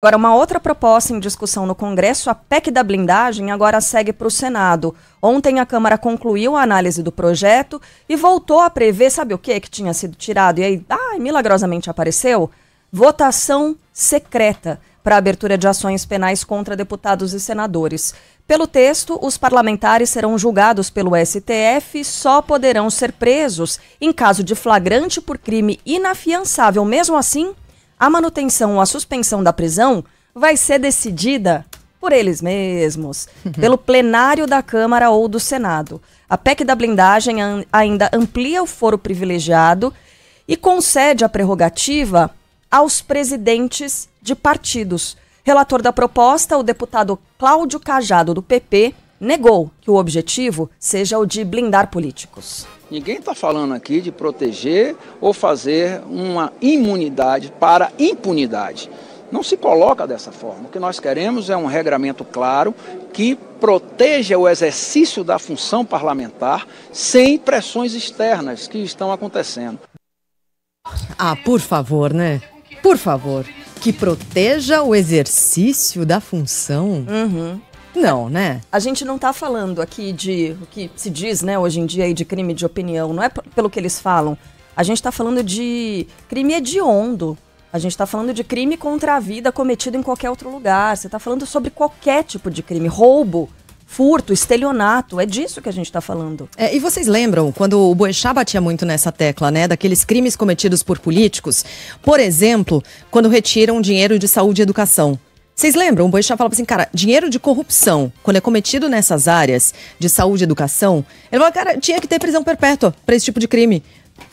Agora, uma outra proposta em discussão no Congresso, a PEC da blindagem, agora segue para o Senado. Ontem a Câmara concluiu a análise do projeto e voltou a prever, sabe o que tinha sido tirado? E aí, milagrosamente apareceu? Votação secreta para a abertura de ações penais contra deputados e senadores. Pelo texto, os parlamentares serão julgados pelo STF e só poderão ser presos em caso de flagrante por crime inafiançável. Mesmo assim, a manutenção ou a suspensão da prisão vai ser decidida por eles mesmos, pelo plenário da Câmara ou do Senado. A PEC da blindagem ainda amplia o foro privilegiado e concede a prerrogativa aos presidentes de partidos. Relator da proposta, o deputado Cláudio Cajado, do PP, negou que o objetivo seja o de blindar políticos. Ninguém está falando aqui de proteger ou fazer uma imunidade para impunidade. Não se coloca dessa forma. O que nós queremos é um regramento claro que proteja o exercício da função parlamentar sem pressões externas que estão acontecendo. Ah, por favor, né? Por favor, que proteja o exercício da função. Não, né? A gente não está falando aqui de o que se diz, né, hoje em dia aí de crime de opinião, não é pelo que eles falam. A gente está falando de crime hediondo. A gente está falando de crime contra a vida cometido em qualquer outro lugar. Você está falando sobre qualquer tipo de crime, roubo, furto, estelionato, é disso que a gente está falando. E vocês lembram quando o Boechat batia muito nessa tecla, né, daqueles crimes cometidos por políticos? Por exemplo, quando retiram dinheiro de saúde e educação. Vocês lembram? O Boechat falava assim, cara, dinheiro de corrupção, quando é cometido nessas áreas de saúde e educação, ele falou, cara, tinha que ter prisão perpétua para esse tipo de crime.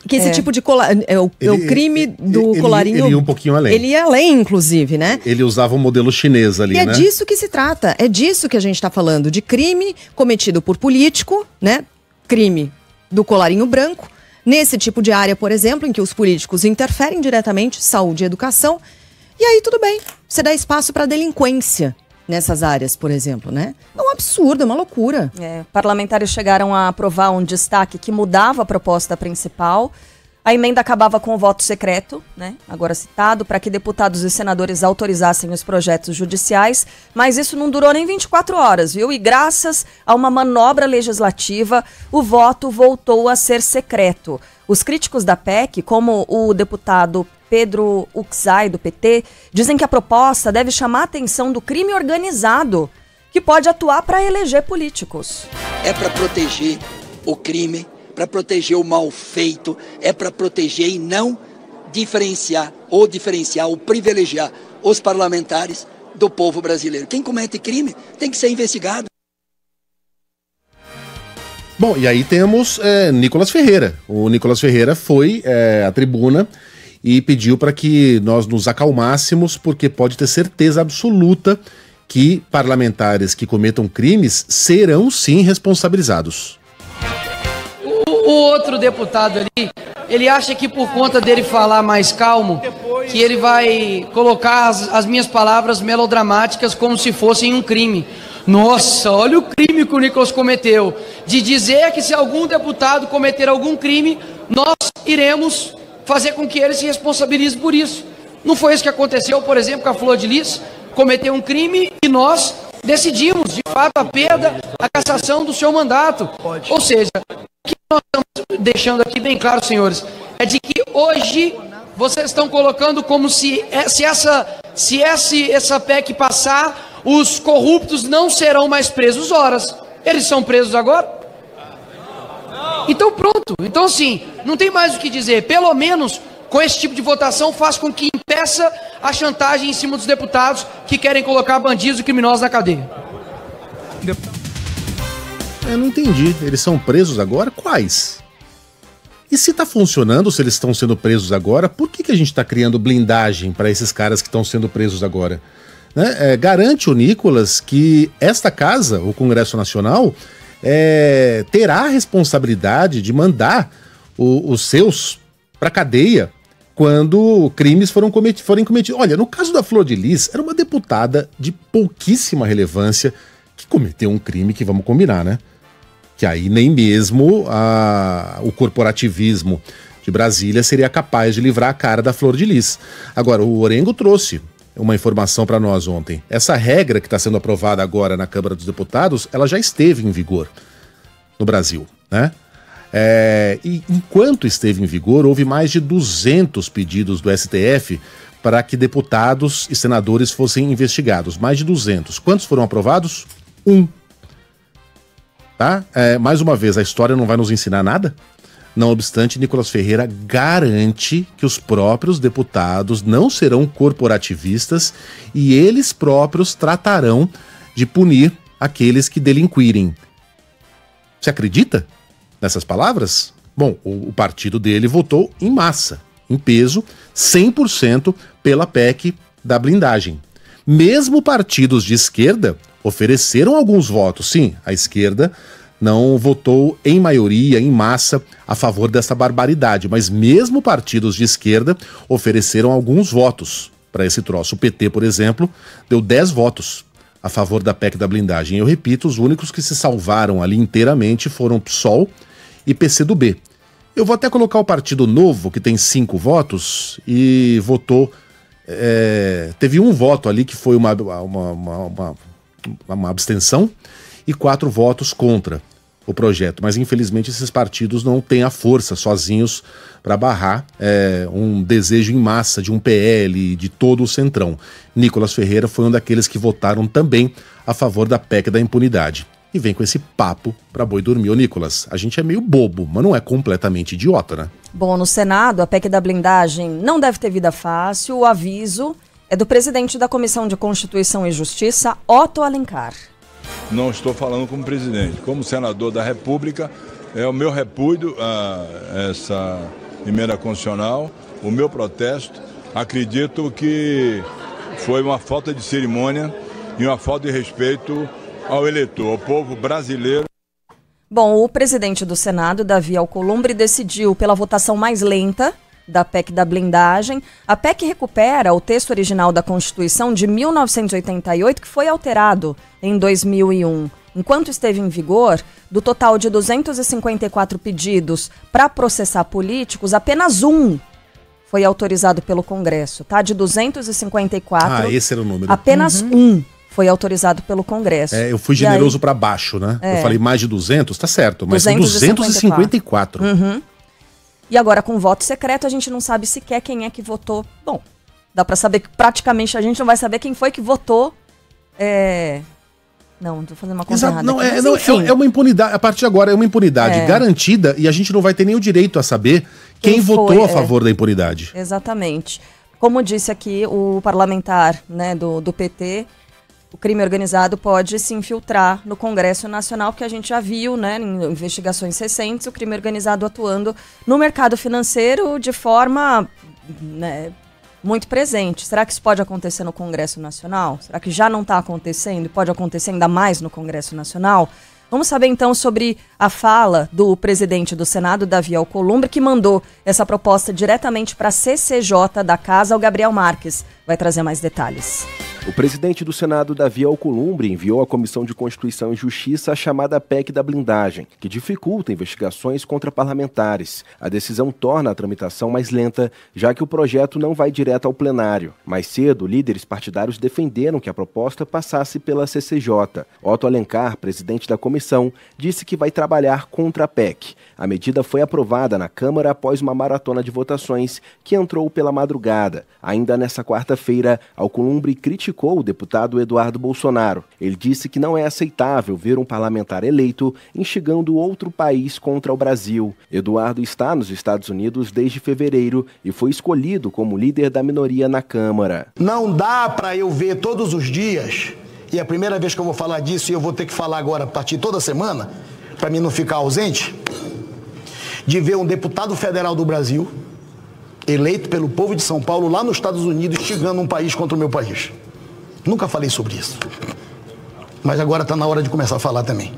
Que esse tipo de o crime do colarinho... Ele ia um pouquinho além. Ele ia além, inclusive, né? Ele usava o modelo chinês ali, né? E é disso que se trata. É disso que a gente está falando. De crime cometido por político, né? Crime do colarinho branco. Nesse tipo de área, por exemplo, em que os políticos interferem diretamente, saúde e educação. E aí, tudo bem. Você dá espaço para delinquência nessas áreas, por exemplo, né? É um absurdo, é uma loucura. Parlamentares chegaram a aprovar um destaque que mudava a proposta principal. A emenda acabava com o voto secreto, né? Agora citado, para que deputados e senadores autorizassem os projetos judiciais, mas isso não durou nem 24 horas, viu? E graças a uma manobra legislativa, o voto voltou a ser secreto. Os críticos da PEC, como o deputado Pedro Uczai, do PT, dizem que a proposta deve chamar a atenção do crime organizado, que pode atuar para eleger políticos. É para proteger o crime, para proteger o mal feito, é para proteger e não diferenciar ou privilegiar os parlamentares do povo brasileiro. Quem comete crime tem que ser investigado. Bom, e aí temos Nicolas Ferreira. O Nicolas Ferreira foi à tribuna e pediu para que nós nos acalmássemos, porque pode ter certeza absoluta que parlamentares que cometam crimes serão sim responsabilizados. O outro deputado ali, ele acha que por conta dele falar mais calmo, que ele vai colocar as minhas palavras melodramáticas como se fossem um crime. Nossa, olha o crime que o Nicolas cometeu. De dizer que se algum deputado cometer algum crime, nós iremos fazer com que ele se responsabilize por isso. Não foi isso que aconteceu, por exemplo, com a Flor de Lis? Cometeu um crime e nós decidimos, de fato, a perda, a cassação do seu mandato. Ou seja, o que nós estamos deixando aqui bem claro, senhores, é de que hoje vocês estão colocando como se essa PEC passar, os corruptos não serão mais presos. Horas, eles são presos agora? Então pronto, então assim, não tem mais o que dizer. Pelo menos com esse tipo de votação faz com que impeça a chantagem em cima dos deputados que querem colocar bandidos e criminosos na cadeia. Eu não entendi, eles são presos agora? Quais? E se tá funcionando, se eles estão sendo presos agora, por que a gente tá criando blindagem para esses caras que estão sendo presos agora? Né? Garante o Nicolas que esta casa, o Congresso Nacional, terá a responsabilidade de mandar os seus para cadeia quando crimes forem cometidos. Olha, no caso da Flor de Lis, era uma deputada de pouquíssima relevância que cometeu um crime que, vamos combinar, né? Que aí nem mesmo o corporativismo de Brasília seria capaz de livrar a cara da Flor de Lis. Agora, o Orengo trouxe uma informação para nós ontem. Essa regra que está sendo aprovada agora na Câmara dos Deputados, ela já esteve em vigor no Brasil, né? E enquanto esteve em vigor, houve mais de 200 pedidos do STF para que deputados e senadores fossem investigados. Mais de 200. Quantos foram aprovados? 1. Tá? Mais uma vez, a história não vai nos ensinar nada? Não obstante, Nicolas Ferreira garante que os próprios deputados não serão corporativistas e eles próprios tratarão de punir aqueles que delinquirem. Você acredita nessas palavras? Bom, o partido dele votou em massa, em peso, 100% pela PEC da blindagem. Mesmo partidos de esquerda ofereceram alguns votos. Sim, a esquerda não votou em maioria, em massa, a favor dessa barbaridade. Mas mesmo partidos de esquerda ofereceram alguns votos para esse troço. O PT, por exemplo, deu 10 votos a favor da PEC da blindagem. Eu repito, os únicos que se salvaram ali inteiramente foram PSOL e PCdoB. Eu vou até colocar o Partido Novo, que tem 5 votos, e votou... teve um voto ali que foi uma abstenção e 4 votos contra o projeto. Mas, infelizmente, esses partidos não têm a força sozinhos para barrar um desejo em massa de um PL, de todo o Centrão. Nicolas Ferreira foi um daqueles que votaram também a favor da PEC da impunidade. E vem com esse papo para boi dormir. Ô, Nicolas, a gente é meio bobo, mas não é completamente idiota, né? Bom, no Senado, a PEC da blindagem não deve ter vida fácil. O aviso é do presidente da Comissão de Constituição e Justiça, Otto Alencar. Não estou falando como presidente. Como senador da República, é o meu repúdio a essa emenda constitucional, o meu protesto. Acredito que foi uma falta de cerimônia e uma falta de respeito ao eleitor, ao povo brasileiro. Bom, o presidente do Senado, Davi Alcolumbre, decidiu pela votação mais lenta da PEC da blindagem. A PEC recupera o texto original da Constituição de 1988, que foi alterado em 2001. Enquanto esteve em vigor, do total de 254 pedidos para processar políticos, apenas um foi autorizado pelo Congresso, tá? De 254, esse era o número. Apenas um foi autorizado pelo Congresso. Eu fui generoso para baixo, né? Eu falei mais de 200, tá certo, mas 254. E agora, com voto secreto, a gente não sabe sequer quem é que votou. Bom, dá para saber que praticamente a gente não vai saber quem foi que votou. Não, tô fazendo uma conta errada. Não, é uma impunidade, a partir de agora é uma impunidade garantida e a gente não vai ter nem o direito a saber quem votou a favor da impunidade. Exatamente. Como disse aqui o parlamentar, né, do PT, o crime organizado pode se infiltrar no Congresso Nacional, porque a gente já viu, né, em investigações recentes, o crime organizado atuando no mercado financeiro de forma, né, muito presente. Será que isso pode acontecer no Congresso Nacional? Será que já não está acontecendo e pode acontecer ainda mais no Congresso Nacional? Vamos saber então sobre a fala do presidente do Senado, Davi Alcolumbre, que mandou essa proposta diretamente para a CCJ da Casa, o Gabriel Marques. Vai trazer mais detalhes. O presidente do Senado, Davi Alcolumbre, enviou à Comissão de Constituição e Justiça a chamada PEC da blindagem, que dificulta investigações contra parlamentares. A decisão torna a tramitação mais lenta, já que o projeto não vai direto ao plenário. Mais cedo, líderes partidários defenderam que a proposta passasse pela CCJ. Otto Alencar, presidente da comissão, disse que vai trabalhar contra a PEC. A medida foi aprovada na Câmara após uma maratona de votações que entrou pela madrugada. Ainda nessa quarta-feira, Alcolumbre criticou o deputado Eduardo Bolsonaro. Ele disse que não é aceitável ver um parlamentar eleito instigando outro país contra o Brasil. Eduardo está nos Estados Unidos desde fevereiro e foi escolhido como líder da minoria na Câmara. Não dá para eu ver todos os dias, e é a primeira vez que eu vou falar disso e eu vou ter que falar agora a partir de toda semana, para mim não ficar ausente, de ver um deputado federal do Brasil eleito pelo povo de São Paulo lá nos Estados Unidos instigando um país contra o meu país. Nunca falei sobre isso, mas agora está na hora de começar a falar também.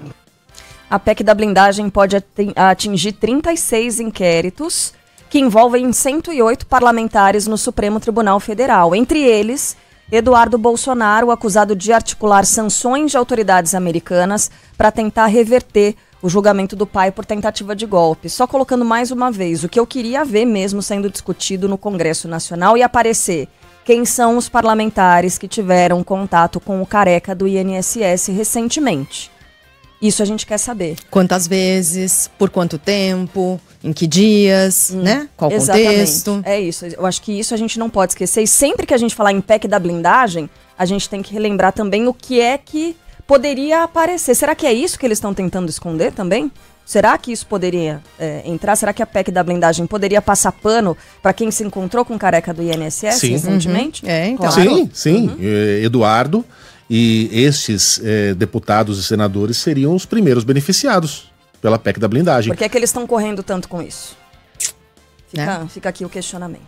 A PEC da blindagem pode atingir 36 inquéritos que envolvem 108 parlamentares no Supremo Tribunal Federal. Entre eles, Eduardo Bolsonaro, acusado de articular sanções de autoridades americanas para tentar reverter o julgamento do pai por tentativa de golpe. Só colocando mais uma vez, o que eu queria ver mesmo sendo discutido no Congresso Nacional e aparecer quem são os parlamentares que tiveram contato com o careca do INSS recentemente. Isso a gente quer saber. Quantas vezes, por quanto tempo, em que dias, né? Qual contexto. É isso. Eu acho que isso a gente não pode esquecer. E sempre que a gente falar em PEC da blindagem, a gente tem que relembrar também o que é que poderia aparecer. Será que é isso que eles estão tentando esconder também? Será que isso poderia entrar? Será que a PEC da blindagem poderia passar pano para quem se encontrou com o careca do INSS recentemente? Então. Claro. Sim. Eduardo e estes deputados e senadores seriam os primeiros beneficiados pela PEC da blindagem. Por que é que eles estão correndo tanto com isso? Fica aqui o questionamento.